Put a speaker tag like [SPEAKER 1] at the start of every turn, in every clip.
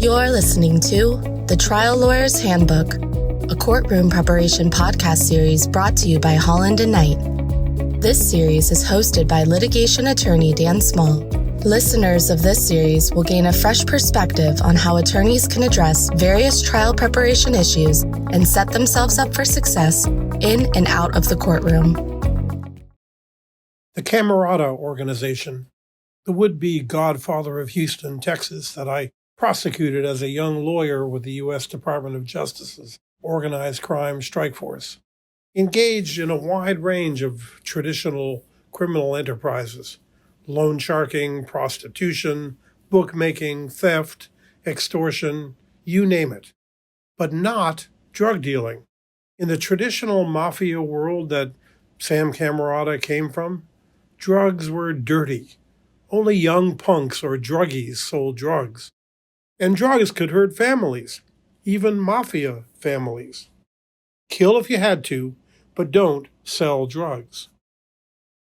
[SPEAKER 1] You're listening to The Trial Lawyer's Handbook, a courtroom preparation podcast series brought to you by Holland & Knight. This series is hosted by litigation attorney Dan Small. Listeners of this series will gain a fresh perspective on how attorneys can address various trial preparation issues and set themselves up for success in and out of the courtroom.
[SPEAKER 2] The Cammarata Organization, the would-be godfather of Houston, Texas, that I prosecuted as a young lawyer with the U.S. Department of Justice's Organized Crime Strike Force, engaged in a wide range of traditional criminal enterprises: loan sharking, prostitution, bookmaking, theft, extortion, you name it, but not drug dealing. In the traditional mafia world that Sam Cammarata came from, drugs were dirty. Only young punks or druggies sold drugs. And drugs could hurt families, even mafia families. Kill if you had to, but don't sell drugs.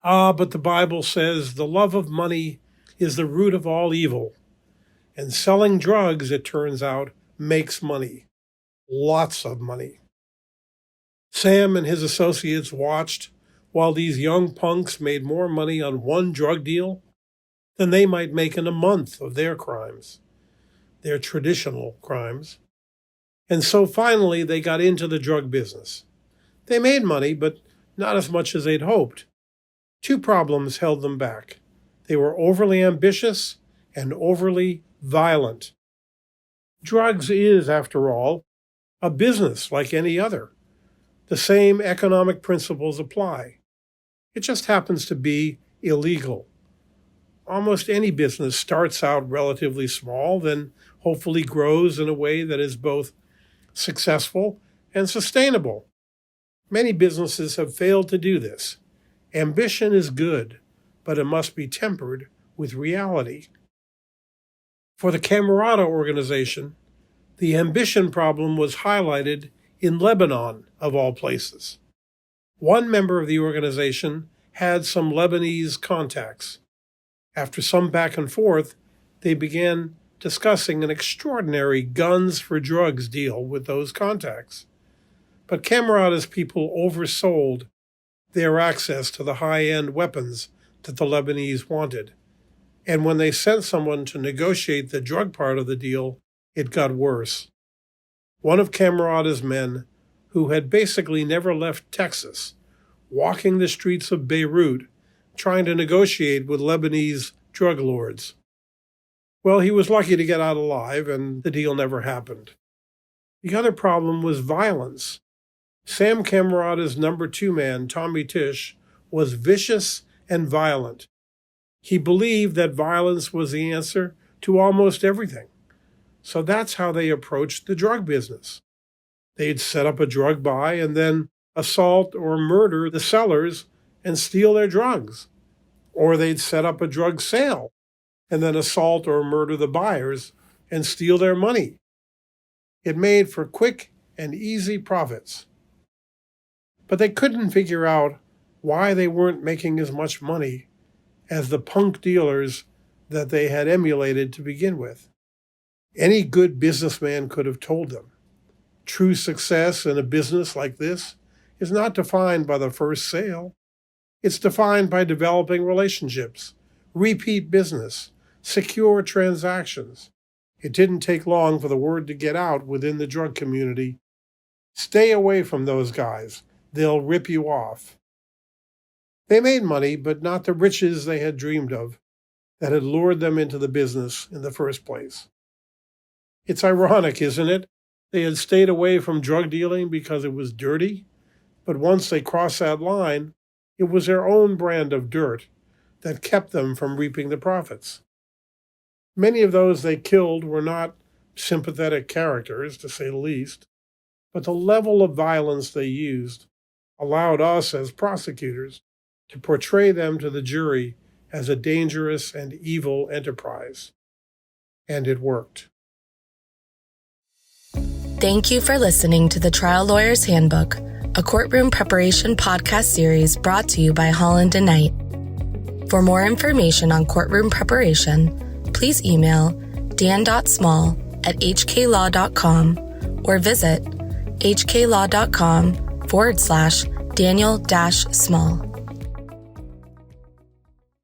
[SPEAKER 2] But the Bible says the love of money is the root of all evil. And selling drugs, it turns out, makes money. Lots of money. Sam and his associates watched while these young punks made more money on one drug deal than they might make in a month of their crimes, their traditional crimes. And so finally they got into the drug business. They made money, but not as much as they'd hoped. Two problems held them back. They were overly ambitious and overly violent. Drugs is, after all, a business like any other. The same economic principles apply. It just happens to be illegal. Almost any business starts out relatively small, then hopefully grows in a way that is both successful and sustainable. Many businesses have failed to do this. Ambition is good, but it must be tempered with reality. For the Cammarata Organization, the ambition problem was highlighted in Lebanon, of all places. One member of the organization had some Lebanese contacts. After some back and forth, they began discussing an extraordinary guns for drugs deal with those contacts. But Cammarata's people oversold their access to the high-end weapons that the Lebanese wanted. And when they sent someone to negotiate the drug part of the deal, it got worse. One of Cammarata's men, who had basically never left Texas, walking the streets of Beirut, trying to negotiate with Lebanese drug lords. Well, he was lucky to get out alive, and the deal never happened. The other problem was violence. Sam Cammarata's number two man, Tommy Tisch, was vicious and violent. He believed that violence was the answer to almost everything. So that's how they approached the drug business. They'd set up a drug buy and then assault or murder the sellers and steal their drugs. Or they'd set up a drug sale and then assault or murder the buyers and steal their money. It made for quick and easy profits. But they couldn't figure out why they weren't making as much money as the punk dealers that they had emulated to begin with. Any good businessman could have told them. True success in a business like this is not defined by the first sale. It's defined by developing relationships, repeat business, secure transactions. It didn't take long for the word to get out within the drug community. Stay away from those guys. They'll rip you off. They made money, but not the riches they had dreamed of that had lured them into the business in the first place. It's ironic, isn't it? They had stayed away from drug dealing because it was dirty, but once they crossed that line, it was their own brand of dirt that kept them from reaping the profits. Many of those they killed were not sympathetic characters, to say the least, but the level of violence they used allowed us as prosecutors to portray them to the jury as a dangerous and evil enterprise. And it worked.
[SPEAKER 1] Thank you for listening to The Trial Lawyer's Handbook, a courtroom preparation podcast series brought to you by Holland & Knight. For more information on courtroom preparation, please email dan.small at hklaw.com or visit hklaw.com/Daniel-Small.